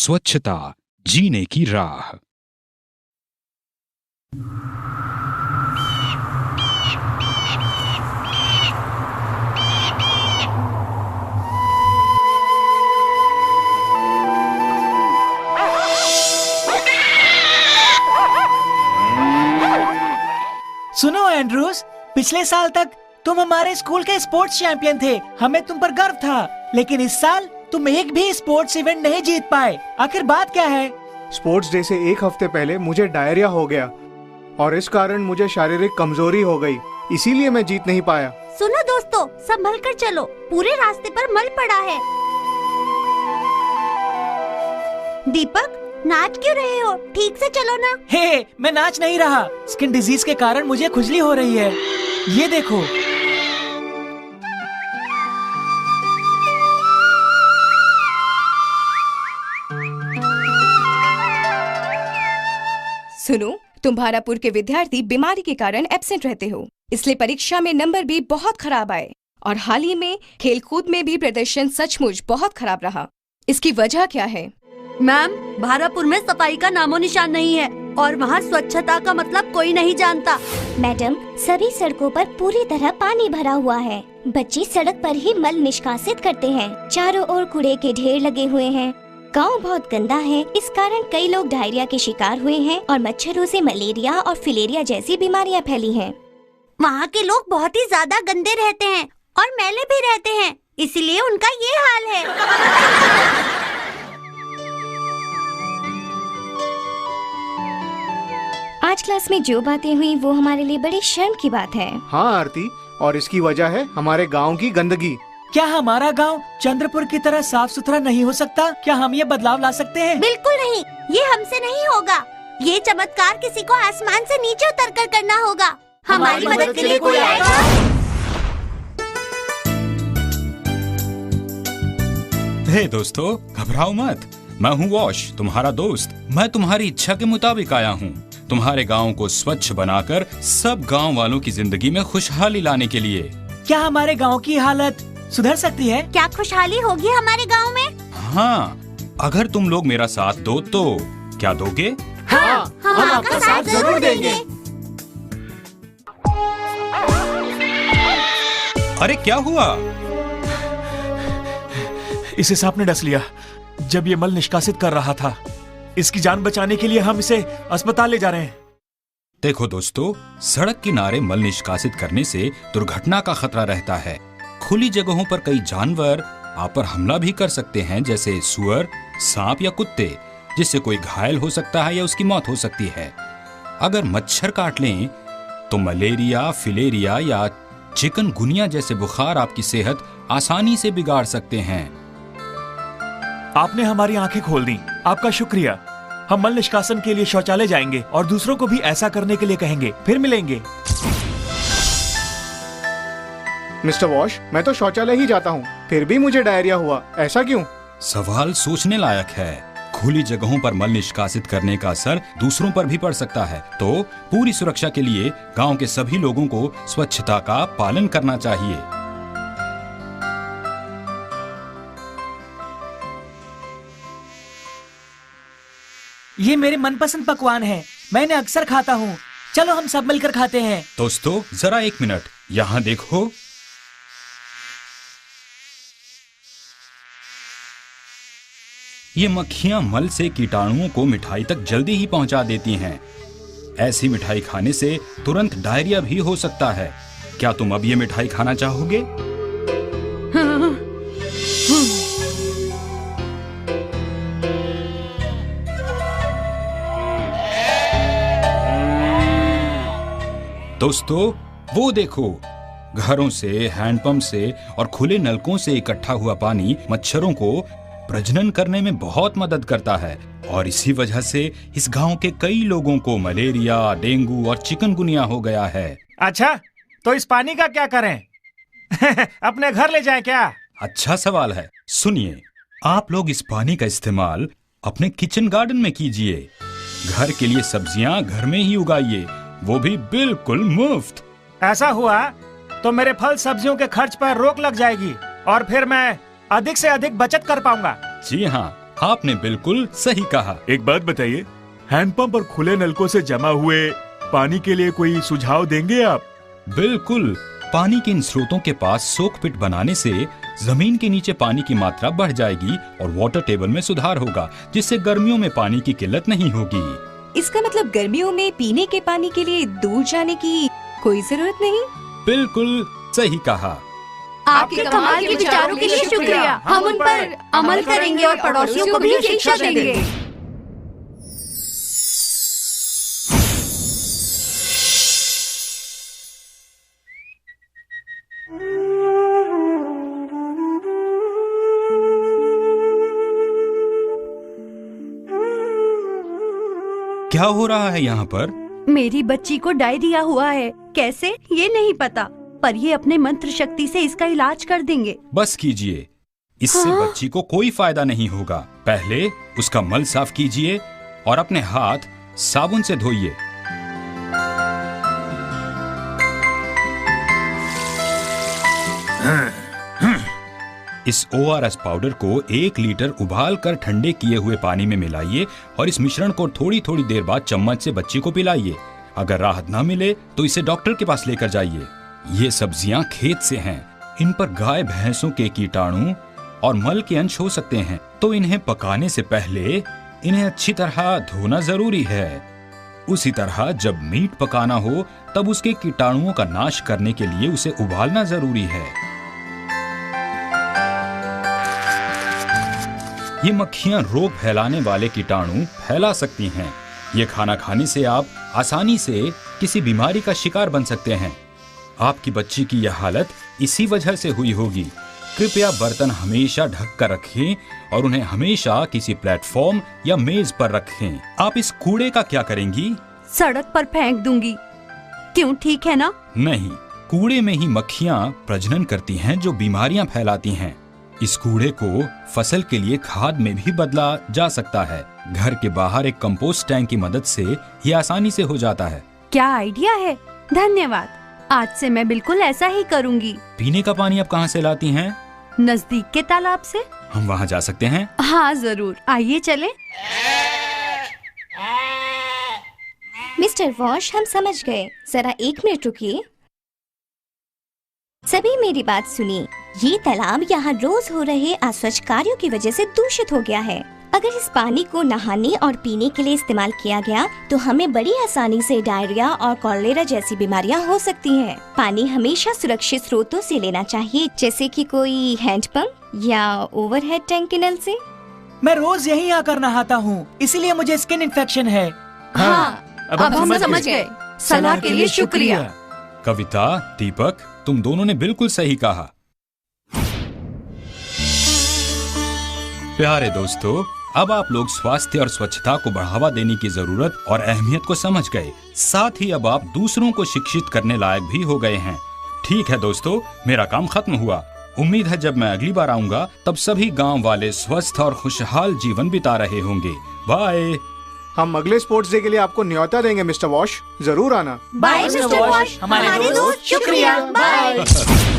स्वच्छता जीने की राह। सुनो एंड्रूस, पिछले साल तक तुम हमारे स्कूल के स्पोर्ट्स चैंपियन थे। हमें तुम पर गर्व था, लेकिन इस साल तुम एक भी स्पोर्ट्स इवेंट नहीं जीत पाए। आखिर बात क्या है? स्पोर्ट्स डे से एक हफ्ते पहले मुझे डायरिया हो गया और इस कारण मुझे शारीरिक कमजोरी हो गई, इसीलिए मैं जीत नहीं पाया। सुनो दोस्तों, संभल कर चलो, पूरे रास्ते पर मल पड़ा है। दीपक, नाच क्यों रहे हो? ठीक से चलो ना। हे, मैं नाच नहीं रहा। स्किन डिजीज के कारण मुझे खुजली हो रही है। ये देखो। सुनो, तुम भारापुर के विद्यार्थी बीमारी के कारण एब्सेंट रहते हो, इसलिए परीक्षा में नंबर भी बहुत खराब आए और हाल ही में खेलकूद में भी प्रदर्शन सचमुच बहुत खराब रहा। इसकी वजह क्या है? मैम, भारापुर में सफाई का नामो निशान नहीं है और वहाँ स्वच्छता का मतलब कोई नहीं जानता। मैडम, सभी सड़कों पर पूरी तरह पानी भरा हुआ है। बच्चे सड़क पर ही मल निष्कासित करते हैं। चारों ओर कूड़े के ढेर लगे हुए हैं। गांव बहुत गंदा है, इस कारण कई लोग डायरिया के शिकार हुए हैं और मच्छरों से मलेरिया और फिलेरिया जैसी बीमारियां फैली हैं। वहाँ के लोग बहुत ही ज्यादा गंदे रहते हैं और मैले भी रहते हैं, इसीलिए उनका ये हाल है। आज क्लास में जो बातें हुई वो हमारे लिए बड़ी शर्म की बात है। हाँ आरती, और इसकी वजह है हमारे गांव की गंदगी। क्या हमारा गांव चंद्रपुर की तरह साफ सुथरा नहीं हो सकता? क्या हम ये बदलाव ला सकते हैं? बिल्कुल नहीं, ये हमसे नहीं होगा। ये चमत्कार किसी को आसमान से नीचे उतर कर करना होगा। हमारी मदद के लिए कोई आएगा? हे दोस्तों, घबराओ मत। मैं हूँ वॉश, तुम्हारा दोस्त। मैं तुम्हारी इच्छा के मुताबिक आया हूँ, तुम्हारे गांव को स्वच्छ बनाकर सब गांव वालों की जिंदगी में खुशहाली लाने के लिए। क्या हमारे गांव की हालत सुधर सकती है? क्या खुशहाली होगी हमारे गांव में? हाँ, अगर तुम लोग मेरा साथ दो तो क्या दोगे? हाँ, हम आपका साथ जरूर देंगे। अरे क्या हुआ? इसे सांप ने डस लिया जब ये मल निष्कासित कर रहा था। इसकी जान बचाने के लिए हम इसे अस्पताल ले जा रहे हैं। देखो दोस्तों, सड़क किनारे मल निष्कासित करने से दुर्घटना का खतरा रहता है। खुली जगहों पर कई जानवर आप पर हमला भी कर सकते हैं, जैसे सुअर, सांप या कुत्ते, जिससे कोई घायल हो सकता है या उसकी मौत हो सकती है। अगर मच्छर काट लें तो मलेरिया, फिलेरिया या चिकनगुनिया जैसे बुखार आपकी सेहत आसानी से बिगाड़ सकते हैं। आपने हमारी आंखें खोल दी, आपका शुक्रिया। हम मल निष्कासन के लिए शौचालय जाएंगे और दूसरों को भी ऐसा करने के लिए कहेंगे। फिर मिलेंगे। मिस्टर वॉश, मैं तो शौचालय ही जाता हूँ, फिर भी मुझे डायरिया हुआ, ऐसा क्यों? सवाल सोचने लायक है। खुली जगहों पर मल निष्कासित करने का असर दूसरों पर भी पड़ सकता है, तो पूरी सुरक्षा के लिए गांव के सभी लोगों को स्वच्छता का पालन करना चाहिए। ये मेरे मनपसंद पकवान है, मैं इन्हें अक्सर खाता हूँ। चलो हम सब मिलकर खाते हैं। दोस्तों जरा एक मिनट, यहाँ देखो। ये मक्खियां मल से कीटाणुओं को मिठाई तक जल्दी ही पहुंचा देती हैं। ऐसी मिठाई खाने से तुरंत डायरिया भी हो सकता है। क्या तुम अब ये मिठाई खाना चाहोगे? दोस्तों वो देखो, घरों से, हैंडपंप से और खुले नलकों से इकट्ठा हुआ पानी मच्छरों को प्रजनन करने में बहुत मदद करता है और इसी वजह से इस गांव के कई लोगों को मलेरिया, डेंगू और चिकनगुनिया हो गया है। अच्छा, तो इस पानी का क्या करें? अपने घर ले जाएं क्या? अच्छा सवाल है। सुनिए, आप लोग इस पानी का इस्तेमाल अपने किचन गार्डन में कीजिए। घर के लिए सब्जियां घर में ही उगाइए, वो भी बिल्कुल मुफ्त। ऐसा हुआ तो मेरे फल सब्जियों के खर्च पर रोक लग जाएगी और फिर मैं अधिक से अधिक बचत कर पाऊंगा। जी हाँ, आपने बिल्कुल सही कहा। एक बात बताइए, हैंडपंप और खुले नलकों से जमा हुए पानी के लिए कोई सुझाव देंगे आप? बिल्कुल, पानी के इन स्रोतों के पास सोक पिट बनाने से जमीन के नीचे पानी की मात्रा बढ़ जाएगी और वाटर टेबल में सुधार होगा, जिससे गर्मियों में पानी की किल्लत नहीं होगी। इसका मतलब गर्मियों में पीने के पानी के लिए दूर जाने की कोई जरूरत नहीं। बिल्कुल सही कहा। आपके कमाल के विचारों के लिए शुक्रिया। हम उन पर अमल करेंगे और पड़ोसियों को भी शिक्षा देंगे। क्या हो रहा है यहाँ पर? मेरी बच्ची को डायरिया हुआ है। कैसे ये नहीं पता, पर ये अपने मंत्र शक्ति से इसका इलाज कर देंगे। बस कीजिए, इससे बच्ची को कोई फायदा नहीं होगा। पहले उसका मल साफ कीजिए और अपने हाथ साबुन से धोइए। इस ORS पाउडर को 1 लीटर उबाल कर ठंडे किए हुए पानी में मिलाइए और इस मिश्रण को थोड़ी थोड़ी देर बाद चम्मच से बच्ची को पिलाइए। अगर राहत न मिले तो इसे डॉक्टर के पास लेकर जाइए। ये सब्जियां खेत से हैं, इन पर गाय भैंसों के कीटाणु और मल के अंश हो सकते हैं, तो इन्हें पकाने से पहले इन्हें अच्छी तरह धोना जरूरी है। उसी तरह जब मीट पकाना हो तब उसके कीटाणुओं का नाश करने के लिए उसे उबालना जरूरी है। ये मक्खियां रोग फैलाने वाले कीटाणु फैला सकती हैं। ये खाना खाने से आप आसानी से किसी बीमारी का शिकार बन सकते हैं। आपकी बच्ची की यह हालत इसी वजह से हुई होगी। कृपया बर्तन हमेशा ढक कर रखें और उन्हें हमेशा किसी प्लेटफॉर्म या मेज पर रखें। आप इस कूड़े का क्या करेंगी? सड़क पर फेंक दूंगी। क्यों, ठीक है ना? नहीं, कूड़े में ही मक्खियां प्रजनन करती हैं जो बीमारियां फैलाती हैं। इस कूड़े को फसल के लिए खाद में भी बदला जा सकता है। घर के बाहर एक कंपोस्ट टैंक की मदद से ये आसानी से हो जाता है। क्या आइडिया है, धन्यवाद। आज से मैं बिल्कुल ऐसा ही करूंगी। पीने का पानी आप कहाँ से लाती हैं? नजदीक के तालाब से। हम वहाँ जा सकते हैं? हाँ जरूर, आइए चलें। मिस्टर वॉश, हम समझ गए। जरा 1 मिनट रुकिए। सभी मेरी बात सुनिए। ये तालाब यहाँ रोज हो रहे अस्वच्छ कार्यों की वजह से दूषित हो गया है। अगर इस पानी को नहाने और पीने के लिए इस्तेमाल किया गया तो हमें बड़ी आसानी से डायरिया और कॉलेरा जैसी बीमारियां हो सकती हैं। पानी हमेशा सुरक्षित स्रोतों से लेना चाहिए, जैसे कि कोई हैंडपंप या ओवरहेड टैंक के नल से। मैं रोज यहीं आकर नहाता हूँ, इसीलिए मुझे स्किन इन्फेक्शन है। हाँ, अब हम समझ गए। सलाह के लिए शुक्रिया। कविता, दीपक, तुम दोनों ने बिल्कुल सही कहा। प्यारे दोस्तों, अब आप लोग स्वास्थ्य और स्वच्छता को बढ़ावा देने की जरूरत और अहमियत को समझ गए। साथ ही अब आप दूसरों को शिक्षित करने लायक भी हो गए हैं। ठीक है दोस्तों, मेरा काम खत्म हुआ। उम्मीद है जब मैं अगली बार आऊंगा तब सभी गांव वाले स्वस्थ और खुशहाल जीवन बिता रहे होंगे। बाय। हम अगले स्पोर्ट्स डे के लिए आपको न्योता देंगे मिस्टर वॉश, जरूर आना। बाय मिस्टर वॉश, हमारे दोस्त, शुक्रिया। बाय।